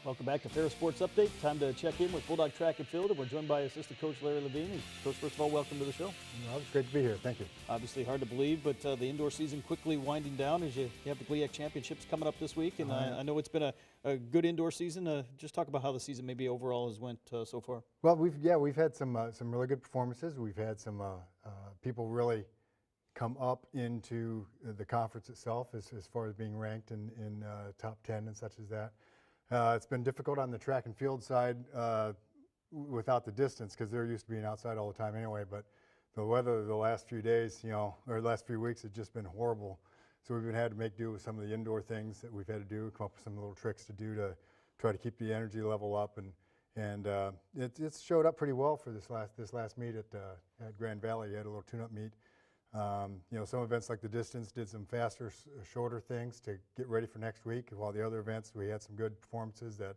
Welcome back to Ferris Sports Update. Time to check in with Bulldog Track and Field, and we're joined by assistant coach Larry Levine. And Coach, first of all, welcome to the show. Well, it's great to be here. Thank you. Obviously hard to believe, but the indoor season quickly winding down as you have the GLIAC Championships coming up this week. And I know it's been a good indoor season. Just talk about how the season maybe overall has went so far. Well, we've had some really good performances. We've had some people really come up into the conference itself as far as being ranked in top 10 and such as that. It's been difficult on the track and field side without the distance because they're used to being outside all the time anyway. But the weather the last few days, or the last few weeks, has just been horrible. So we've had to make do with some of the indoor things that we've had to do, come up with some little tricks to do to try to keep the energy level up, and it's showed up pretty well for this last meet at Grand Valley. You had a little tune-up meet. Some events like the distance did some faster, shorter things to get ready for next week, while the other events we had some good performances that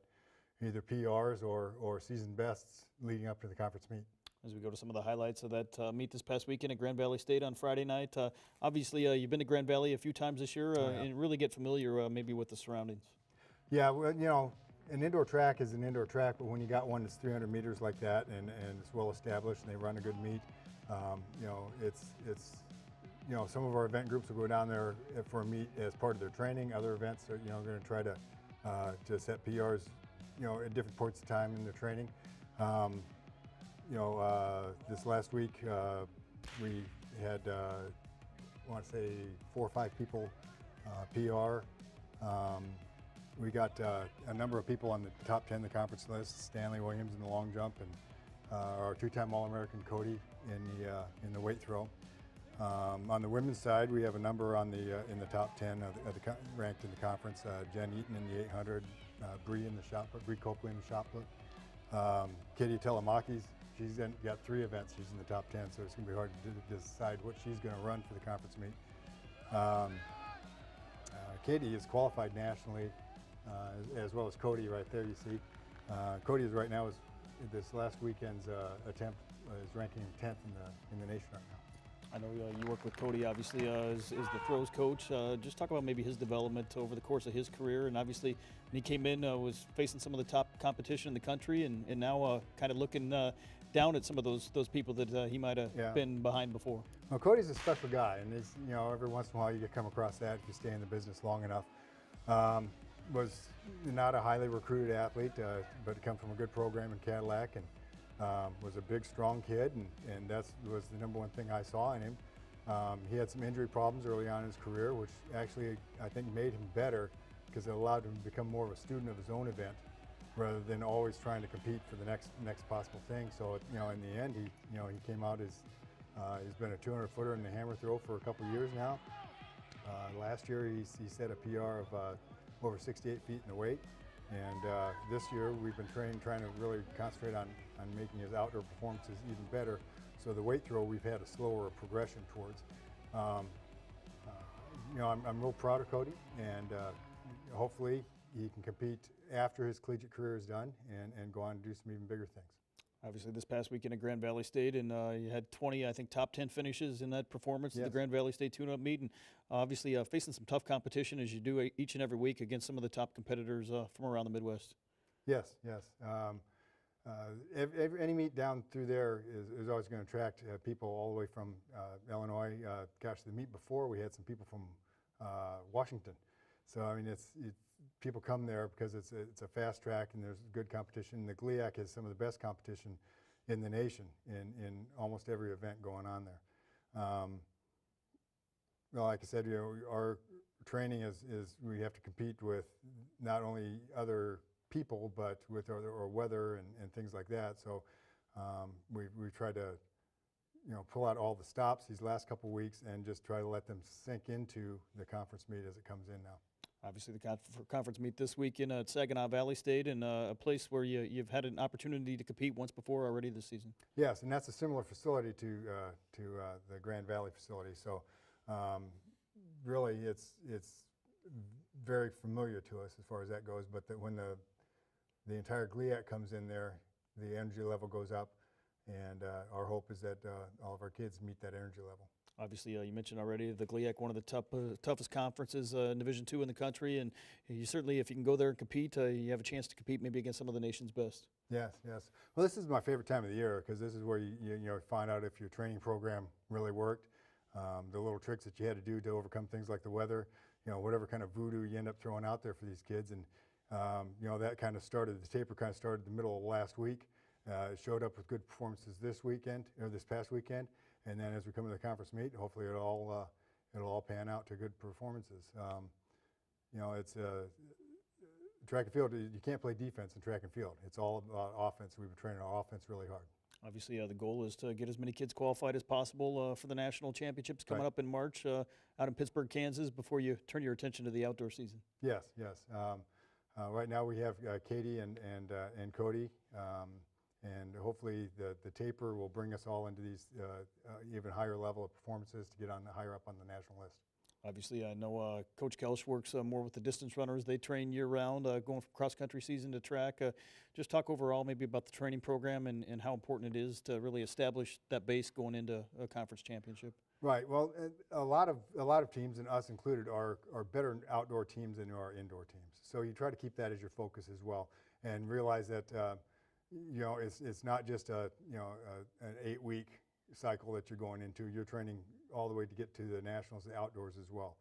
either PRs or season bests leading up to the conference meet. As we go to some of the highlights of that meet this past weekend at Grand Valley State on Friday night, obviously you've been to Grand Valley a few times this year and really get familiar maybe with the surroundings. Yeah, well, an indoor track is an indoor track, but when you got one that's 300 meters like that and it's well established and they run a good meet, some of our event groups will go down there for a meet as part of their training. Other events are, going to try to set PRs, at different points of time in their training. This last week we had, I want to say 4 or 5 people PR. We got a number of people on the top 10 the conference list. Stanley Williams in the long jump, and our 2-time All-American Cody in the weight throw. On the women's side, we have a number on in the top 10 ranked in the conference. Jen Eaton in the 800, Bree in the shot put, Bree Copley in the shot put. Katie Telemaki's, she's got 3 events. She's in the top 10, so it's going to be hard to decide what she's going to run for the conference meet. Katie is qualified nationally, as well as Cody right there. You see, Cody is right now this last weekend's attempt is ranking 10th in the nation right now. I know you work with Cody, obviously, as the throws coach. Just talk about maybe his development over the course of his career. And obviously, when he came in, was facing some of the top competition in the country, and now kind of looking down at some of those people that he might have been behind before. Well, Cody's a special guy, and it's, every once in a while you come across that if you stay in the business long enough. Was not a highly recruited athlete, but come from a good program in Cadillac, and was a big, strong kid, and that was the #1 thing I saw in him. He had some injury problems early on in his career, which actually I think made him better because it allowed him to become more of a student of his own event rather than always trying to compete for the next possible thing. So, in the end, he came out as he's been a 200-footer in the hammer throw for a couple of years now. Last year, he set a PR of over 68 feet in the weight. And this year we've been trying to really concentrate on making his outdoor performances even better. So the weight throw we've had a slower progression towards. I'm real proud of Cody, and hopefully he can compete after his collegiate career is done and go on and do some even bigger things. Obviously, this past weekend at Grand Valley State, and you had 20, I think, top 10 finishes in that performance at the Grand Valley State tune-up meet, and obviously facing some tough competition as you do each and every week against some of the top competitors from around the Midwest. Yes. Any meet down through there is always going to attract people all the way from Illinois. Gosh, the meet before we had some people from Washington. So I mean, people come there because it's a fast track and there's good competition. The GLIAC has some of the best competition in the nation in almost every event going on there. Well, like I said, our training is we have to compete with not only other people but with our weather and things like that. So we try to pull out all the stops these last couple weeks and just try to let them sink into the conference meet as it comes in now. Obviously, the conference meet this weekend at Saginaw Valley State, and a place where you've had an opportunity to compete once before already this season. Yes, and that's a similar facility to the Grand Valley facility. So really, it's very familiar to us as far as that goes. But when the entire GLIAC comes in there, the energy level goes up, and our hope is that all of our kids meet that energy level. Obviously, you mentioned already the GLIAC, one of the toughest conferences in Division II in the country, and you certainly, if you can go there and compete, you have a chance to compete maybe against some of the nation's best. Yes, yes. Well, this is my favorite time of the year because this is where you find out if your training program really worked, the little tricks that you had to do to overcome things like the weather, whatever kind of voodoo you end up throwing out there for these kids. And that kind of started, the taper kind of started the middle of last week. It showed up with good performances this past weekend, and then as we come to the conference meet, hopefully it'll all pan out to good performances. It's track and field. You can't play defense in track and field. It's all about offense. We've been training our offense really hard. Obviously, the goal is to get as many kids qualified as possible for the national championships coming up in March out in Pittsburgh, Kansas, before you turn your attention to the outdoor season. Yes, yes. Right now we have Katie and Cody, and hopefully the taper will bring us all into these even higher level of performances to get higher up on the national list. Obviously, I know Coach Kelsch works more with the distance runners. They train year-round, going from cross-country season to track. Just talk overall maybe about the training program and how important it is to really establish that base going into a conference championship. Right. Well, a lot of teams, and us included, are better outdoor teams than are indoor teams. So you try to keep that as your focus as well, and realize that it's not just an 8-week cycle that you're going into. You're training all the way to get to the nationals, the outdoors as well.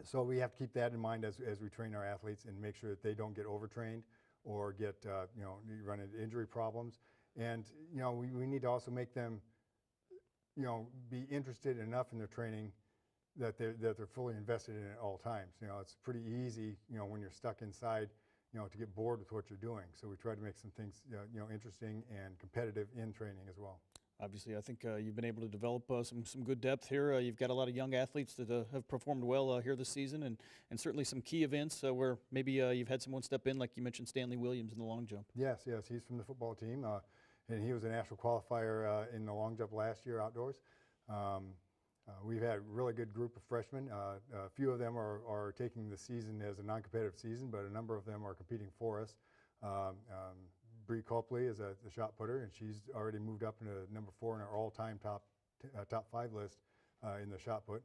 So we have to keep that in mind as we train our athletes and make sure that they don't get overtrained or get run into injury problems. And we need to also make them be interested enough in their training that they're fully invested in it at all times. It's pretty easy when you're stuck inside to get bored with what you're doing. So we try to make some things interesting and competitive in training as well. Obviously, I think you've been able to develop some good depth here. You've got a lot of young athletes that have performed well here this season, and certainly some key events where maybe you've had someone step in, like you mentioned, Stanley Williams in the long jump. Yes, yes, he's from the football team, and he was a national qualifier in the long jump last year outdoors. We've had a really good group of freshmen. A few of them are taking the season as a non-competitive season, but a number of them are competing for us. Bree Copley is a shot putter, and she's already moved up into number 4 in our all-time top 5 list in the shot put.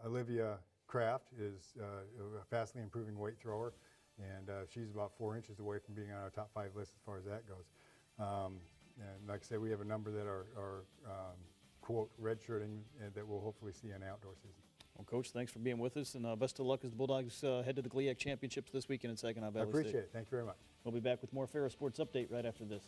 Olivia Kraft is a fastly improving weight thrower, and she's about 4 inches away from being on our top 5 list as far as that goes. And like I said, we have a number that are quote redshirting and that we'll hopefully see in the outdoor season. Well, Coach, thanks for being with us, and best of luck as the Bulldogs head to the GLIAC Championships this weekend in Saginaw Valley I appreciate State. it. Thank you very much. We'll be back with more Ferris Sports Update right after this.